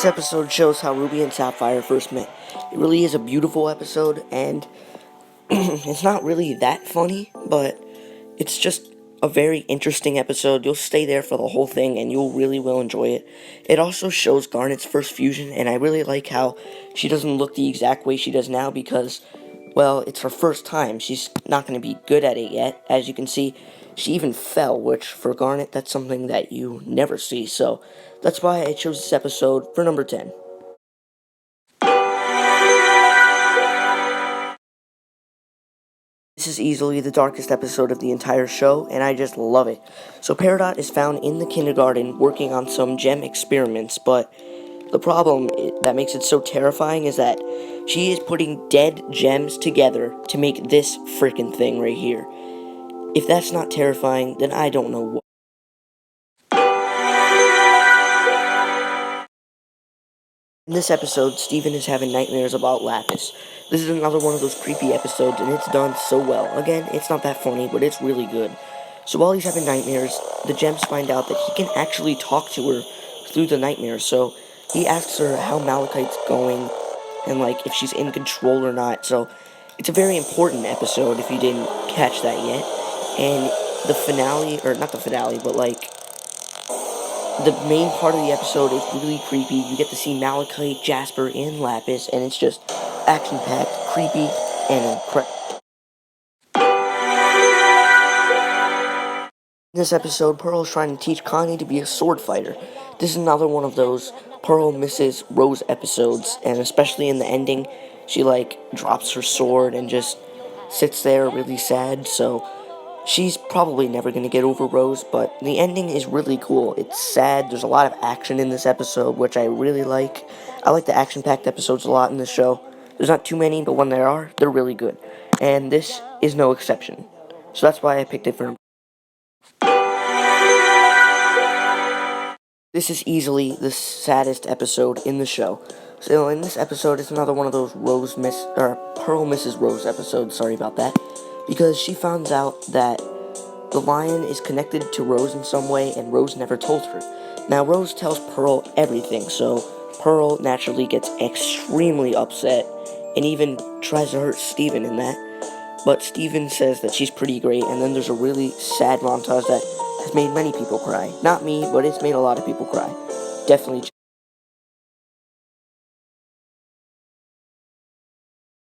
This episode shows how Ruby and Sapphire first met. It really is a beautiful episode, and it's not really that funny, but it's just a very interesting episode. You'll stay there for the whole thing, and you'll really will enjoy it. It also shows Garnet's first fusion, and I really like how she doesn't look the exact way she does now because, well, it's her first time. She's not going to be good at it yet. As you can see, she even fell, which for Garnet, that's something that you never see. So that's why I chose this episode for number 10. This is easily the darkest episode of the entire show, and I just love it. So Peridot is found in the kindergarten working on some gem experiments, but the problem that makes it so terrifying is that she is putting dead gems together to make this frickin' thing right here. If that's not terrifying, then I don't know what. In this episode, Steven is having nightmares about Lapis. This is another one of those creepy episodes, and it's done so well. Again, it's not that funny, but it's really good. So while he's having nightmares, the gems find out that he can actually talk to her through the nightmares. So he asks her how Malachite's going, and like if she's in control or not. So it's a very important episode if you didn't catch that yet. And the finale, or not the finale, but like the main part of the episode is really creepy. You get to see Malachite, Jasper, and Lapis, and it's just action-packed, creepy, and incredible. In this episode, Pearl is trying to teach Connie to be a sword fighter. This is another one of those Pearl misses Rose episodes, and especially in the ending, she like drops her sword and just sits there really sad, so she's probably never going to get over Rose, but the ending is really cool. It's sad. There's a lot of action in this episode, which I really like. I like the action-packed episodes a lot in this show. There's not too many, but when there are, they're really good. And this is no exception. So that's why I picked it for. This is easily the saddest episode in the show. So in this episode, it's another one of those Pearl misses Rose episodes. Sorry about that. Because she finds out that the lion is connected to Rose in some way, and Rose never told her. Now, Rose tells Pearl everything, so Pearl naturally gets extremely upset, and even tries to hurt Steven in that. But Steven says that she's pretty great, and then there's a really sad montage that has made many people cry. Not me, but it's made a lot of people cry. Definitely.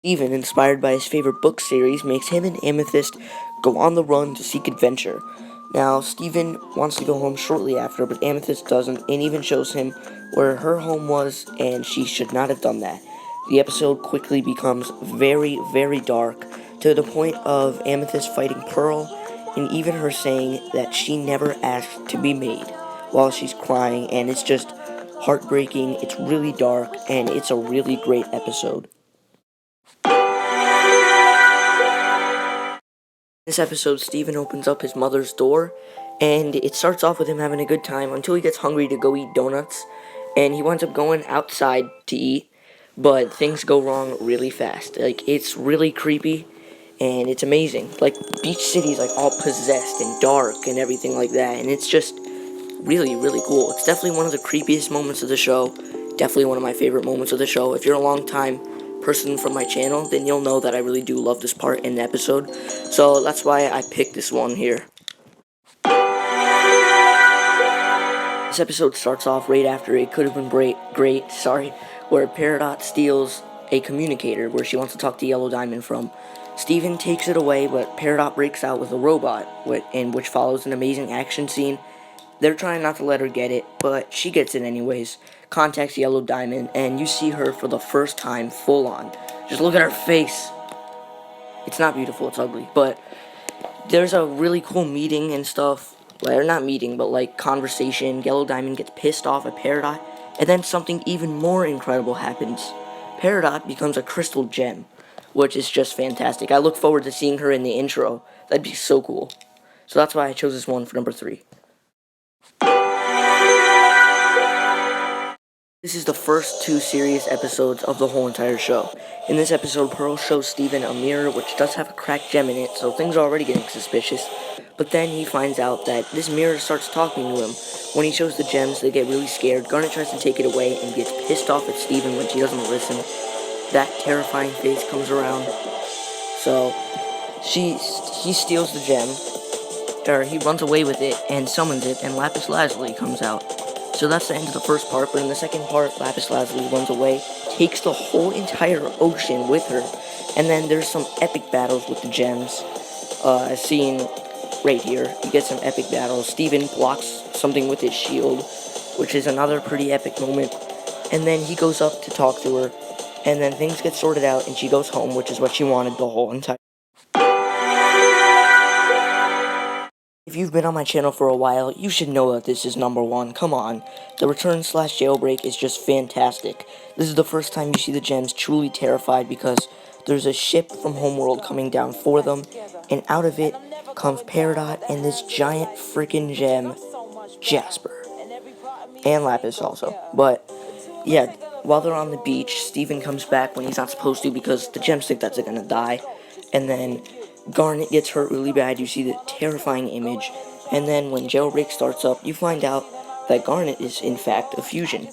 Steven, inspired by his favorite book series, makes him and Amethyst go on the run to seek adventure. Now, Steven wants to go home shortly after, but Amethyst doesn't, and even shows him where her home was, and she should not have done that. The episode quickly becomes very, very dark, to the point of Amethyst fighting Pearl, and even her saying that she never asked to be made, while she's crying, and it's just heartbreaking, it's really dark, and it's a really great episode. In this episode, Steven opens up his mother's door, and it starts off with him having a good time until he gets hungry to go eat donuts, and he winds up going outside to eat, but things go wrong really fast. Like, it's really creepy, and it's amazing. Like, Beach City's, like, all possessed and dark and everything like that, and it's just really, really cool. It's definitely one of the creepiest moments of the show, definitely one of my favorite moments of the show. If you're a long-time person from my channel, then you'll know that I really do love this part in the episode. So that's why I picked this one here. This episode starts off right after It Could Have Been Great, where Peridot steals a communicator where she wants to talk to Yellow Diamond from. Steven takes it away, but Peridot breaks out with a robot, which follows an amazing action scene. They're trying not to let her get it, but she gets it anyways, contacts Yellow Diamond, and you see her for the first time full on. Just look at her face. It's not beautiful, it's ugly, but there's a really cool meeting and stuff, or not meeting, but like conversation. Yellow Diamond gets pissed off at Peridot, and then something even more incredible happens. Peridot becomes a crystal gem, which is just fantastic. I look forward to seeing her in the intro. That'd be so cool. So that's why I chose this one for number 3. This is the first 2 serious episodes of the whole entire show. In this episode, Pearl shows Steven a mirror which does have a cracked gem in it, so things are already getting suspicious. But then he finds out that this mirror starts talking to him. When he shows the gems, they get really scared. Garnet tries to take it away and gets pissed off at Steven when she doesn't listen. That terrifying face comes around. So he steals the gem, or he runs away with it and summons it, and Lapis Lazuli comes out. So that's the end of the first part, but in the second part, Lapis Lazuli runs away, takes the whole entire ocean with her, and then there's some epic battles with the gems. As seen right here, you get some epic battles. Steven blocks something with his shield, which is another pretty epic moment, and then he goes up to talk to her, and then things get sorted out, and she goes home, which is what she wanted the whole entire. If you've been on my channel for a while, you should know that this is number one. Come on. The return / jailbreak is just fantastic. This is the first time you see the gems truly terrified because there's a ship from Homeworld coming down for them, and out of it comes Peridot and this giant freaking gem, Jasper. And Lapis also. But, yeah, while they're on the beach, Steven comes back when he's not supposed to because the gems think that they're gonna die. And then Garnet gets hurt really bad. You see the terrifying image. And then when Jailbreak starts up, you find out that Garnet is, in fact, a fusion.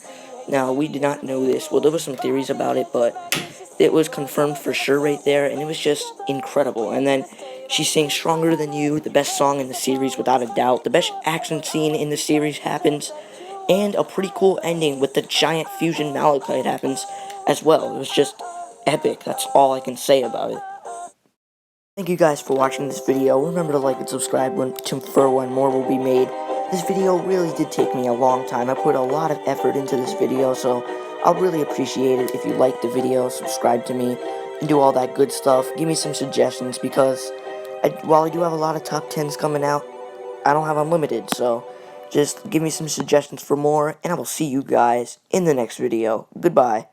Now, we did not know this. Well, there were some theories about it, but it was confirmed for sure right there, and it was just incredible. And then she sings Stronger Than You, the best song in the series without a doubt. The best action scene in the series happens, and a pretty cool ending with the giant fusion malachite happens as well. It was just epic. That's all I can say about it. Thank you guys for watching this video. Remember to like and subscribe for when more will be made. This video really did take me a long time. I put a lot of effort into this video, so I'll really appreciate it if you like the video, subscribe to me, and do all that good stuff. Give me some suggestions because while I do have a lot of top 10s coming out, I don't have unlimited, so just give me some suggestions for more, and I will see you guys in the next video. Goodbye.